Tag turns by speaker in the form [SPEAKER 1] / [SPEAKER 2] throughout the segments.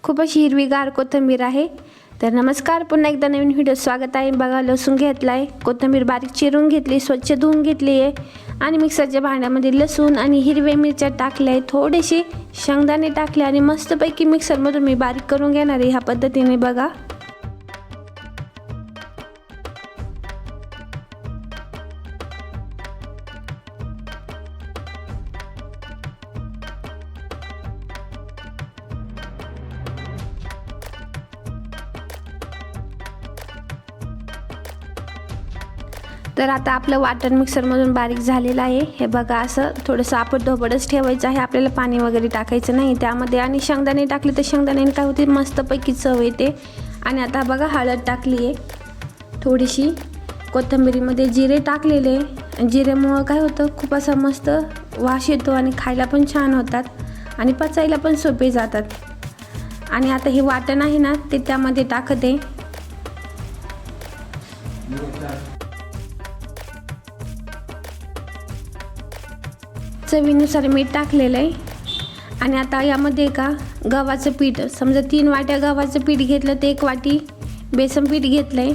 [SPEAKER 1] खूप अशी हिरवीगार कोथिंबीर आहे। तर नमस्कार, पुन्हा एकदा नवीन व्हिडिओ स्वागत आहे। बघा, लसूण घेतलाय, कोथिंबीर बारीक चिरून घेतली, स्वच्छ धुवून घेतली आहे आणि मिक्सरच्या भांड्यामध्ये लसूण आणि हिरव्या मिरच्या टाकल्या, थोडेसे शेंगदाणे टाकले आणि मस्तपैकी मिक्सरमधून मी बारीक करून घेणार आहे ह्या पद्धतीने। बघा, तर आता आपलं वाटण मिक्सरमधून बारीक झालेलं आहे। हे बघा, असं थोडंसं आपट-धोपटच ठेवायचं आहे, आपल्याला पाणी वगैरे टाकायचं नाही त्यामध्ये। आणि शेंगदाणे टाकले तर शेंगदाण्याने काय होते, मस्तपैकी चव येते। आणि आता बघा, हळद टाकली आहे थोडीशी, कोथिंबीरीमध्ये जिरे टाकलेले, जिरेमुळं काय होतं, खूप असा मस्त वास येतो आणि खायला पण छान होतात आणि पचायला पण सोपे जातात। आणि आता हे वाटण आहे ना, ते त्यामध्ये टाकते। चवीनुसार मीठ टाकलेलं आहे। आणि आता यामध्ये का गव्हाचं पीठ, समजा 3 वाट्या गव्हाचं पीठ घेतलं तर 1 वाटी बेसन पीठ घेतलं आहे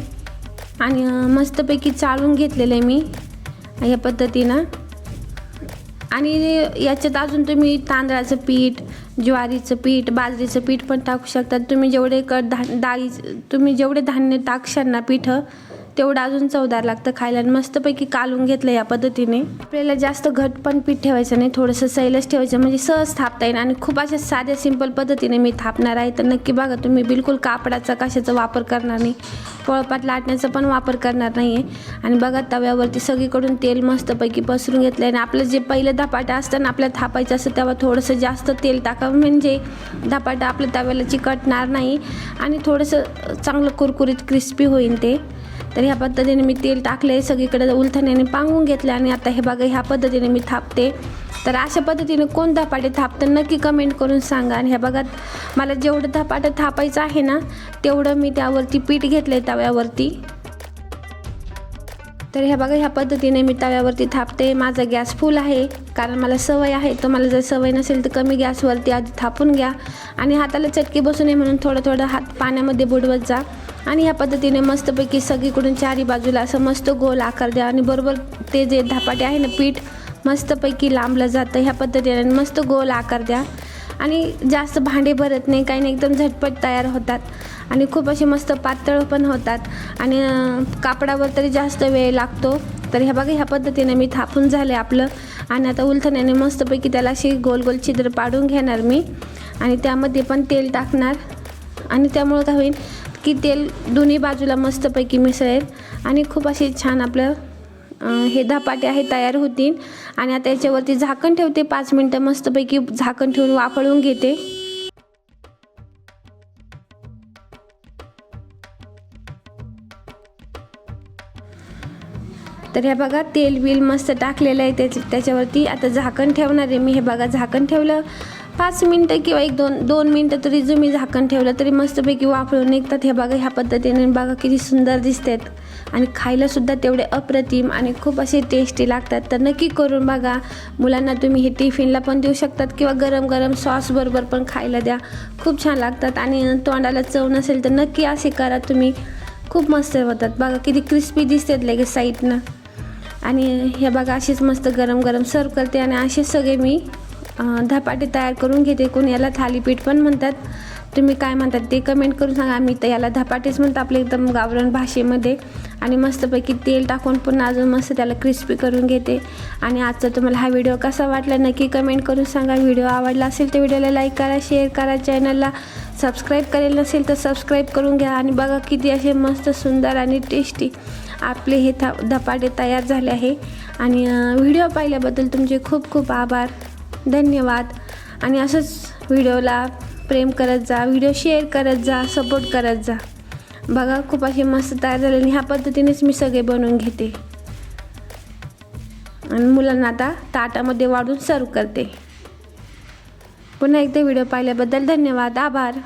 [SPEAKER 1] आणि मस्तपैकी चाळून घेतलेलं आहे मी या पद्धतीनं। आणि याच्यात अजून तुम्ही तांदळाचं पीठ, ज्वारीचं पीठ, बाजरीचं पीठ पण टाकू शकता। तुम्ही जेवढे तुम्ही जेवढे धान्य टाकशाल ना पीठ, तेवढं अजून चवदार लागतं खायला। आणि मस्तपैकी कालून घेतलं या पद्धतीने। आपल्याला जास्त घट पण पीठ ठेवायचं नाही, थोडंसं सैलच ठेवायचं, म्हणजे सहज थापता येईल। आणि खूप अशा साध्या सिंपल पद्धतीने मी थापणार आहे, तर नक्की बघा तुम्ही। बिलकुल कापडाचा कशाचा वापर करणार नाही, पोळपाट लाटण्याचा पण वापर करणार नाही आहे। आणि बघा, तव्यावरती सगळीकडून तेल मस्तपैकी पसरून घेतलं आहे। आणि आपलं जे पहिलं धपाटा असतं ना, आपल्याला थापायचं असतं, तेव्हा थोडंसं जास्त तेल टाकावं, म्हणजे धपाटा आपल्या तव्याला चिकटणार नाही आणि थोडंसं चांगलं कुरकुरीत क्रिस्पी होईल ते। तर ह्या पद्धतीने मी तेल टाकले, सगळीकडे उलथण्याने पांगून घेतले। आणि आता हे बघा, ह्या पद्धतीने मी थापते। तर अशा पद्धतीने कोण धपाटे थापतं नक्की कमेंट करून सांगा। आणि हे बघा, मला जेवढं धपाटं थापायचं आहे ना, तेवढं मी त्यावरती पीठ घेतलं तव्यावरती। तर हे बघा, ह्या पद्धतीने मी तव्यावरती थापते। माझा गॅस फुल आहे, कारण मला सवय आहे। तुम्हाला जर सवय नसेल तर कमी गॅसवरती आधी थापून घ्या आणि हाताला चटके बसू नये म्हणून थोडं थोडं हात पाण्यामध्ये बुडवत जा। आणि ह्या पद्धतीने मस्तपैकी सगळीकडून चारी बाजूला असं मस्त गोल आकार द्या। आणि बरोबर ते जे धपाटे आहे ना, पीठ मस्तपैकी लांबलं जातं ह्या पद्धतीने, मस्त गोल आकार द्या। आणि जास्त भांडे भरत नाही, काही नाही, एकदम झटपट तयार होतात आणि खूप असे मस्त पातळ पण होतात। आणि कापडावर तरी जास्त वेळ लागतो। तर हे बघा, ह्या पद्धतीने मी थापून झाले आपलं। आणि आता उलथण्याने मस्तपैकी त्याला अशी गोल गोल छिद्र पाडून घेणार मी आणि त्यामध्ये पण तेल टाकणार। आणि त्यामुळे काय होईल की तेल दोन्ही बाजूला मस्तपैकी मिसळेल आणि खूप असे छान आपलं हे धपाटे आहे तयार होतील। आणि आता याच्यावरती झाकण ठेवते 5 मिनटं, मस्तपैकी झाकण ठेवून वाफळून घेते। तर हे बघा, तेल बिल मस्त टाकलेलं आहे त्याच्यावरती। आता झाकण ठेवणार आहे मी। हे बघा, झाकण ठेवलं 5 मिनटं किंवा 1-2 मिनटं तरी जो मी झाकण ठेवलं तरी मस्तपैकी वाफळून निघतात। हे बघा, ह्या पद्धतीने बघा किती सुंदर दिसतात आणि खायलासुद्धा तेवढे अप्रतिम आणि खूप असे टेस्टी लागतात। तर नक्की करून बघा। मुलांना तुम्ही हे टिफिनला पण देऊ शकतात किंवा गरम गरम सॉस बरोबर पण खायला द्या, खूप छान लागतात। आणि तोंडाला चव नसेल तर नक्की असे करा तुम्ही, खूप मस्त होतात। बघा किती क्रिस्पी दिसतात लगेच साईडनं। आणि हे बघा, असेच मस्त गरम गरम सर्व करते। आणि असे सगळे मी धपाटे तयार करून घेते। कोणी याला थालीपीठ पण म्हणतात, तुम्ही काय म्हणतात ते कमेंट करून सांगा। आम्ही तर याला धपाटेच म्हणतो आपल्या एकदम गावरान भाषेमध्ये। आणि मस्तपैकी तेल टाकून पुन्हा अजून मस्त त्याला क्रिस्पी करून घेते। आणि आजचा तुम्हाला हा व्हिडिओ कसा वाटला नक्की कमेंट करून सांगा। व्हिडिओ आवडला असेल तर व्हिडिओला लाईक करा, शेअर करा, चॅनलला सबस्क्राईब करेल नसेल तर सबस्क्राईब करून घ्या। आणि बघा किती असे मस्त सुंदर आणि टेस्टी आपले हे धपाटे तयार झाले आहे। आणि व्हिडिओ पाहिल्याबद्दल तुमचे खूप खूप आभार, धन्यवाद। आणि असंच व्हिडिओला प्रेम करत जा, व्हिडिओ शेअर करत जा, सपोर्ट करत जा। बघा, खूप असे मस्त तयार झाले आणि ह्या पद्धतीनेच मी सगळे बनवून घेते आणि मुलांना आता ताटामध्ये वाढून सर्व करते। पुन्हा एकदा व्हिडिओ पाहिल्याबद्दल धन्यवाद, आभार।